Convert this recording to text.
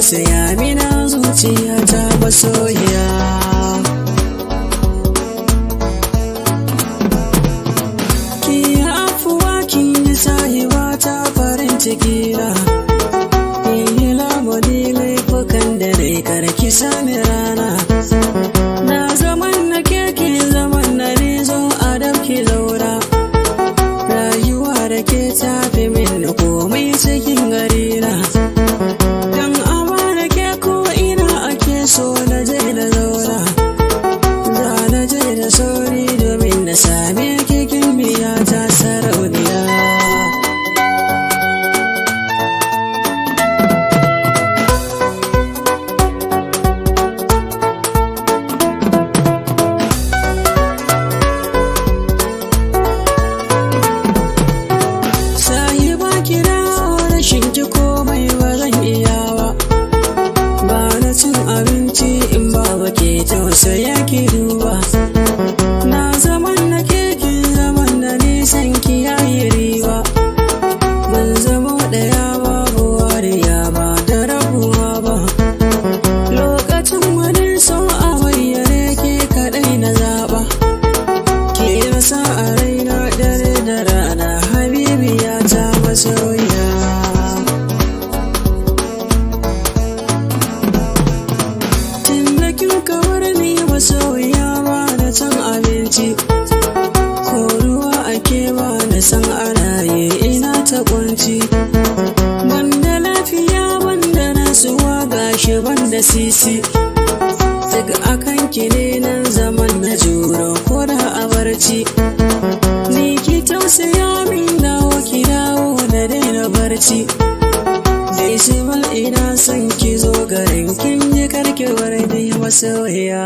tausaya mina zuciya ta masoyiya. Ki afuwa ki yi sahiba ta farin ciki na, yi lamuni laifukan da rai karki sani rana. Na zaman na keke zaman na rizo a dauki zaura, rayuwa da ke tafi min komai cikin gari na. Dan amana ke ko ina ake so na je na zaura, za na je da sauri domin na same kikin biya ta sarauniya. Abinci in ba ke tausaya ki duba, na zaman na kekin zaman da nisan ki yayi riba. Mun zama ɗaya babu wariya ba da rabuwa ba, lokacin wani so a bayyane ke kaɗai na zaɓa. Ke rasa a raina dare da rana habibiya ta masoyiya. Kawar ni masoyiya ba na can abinci, ko ruwa ake ba na san ana yi ina ta kunci. Banda lafiya banda nasuwa gashi banda sisi, daga akan ki ne nan zaman na juro ko da a barci. Ni ki tausaya min dawo ki dawo na daina barci, dai simal ina son ki zo garin kin yi karki bar ni masoyiya.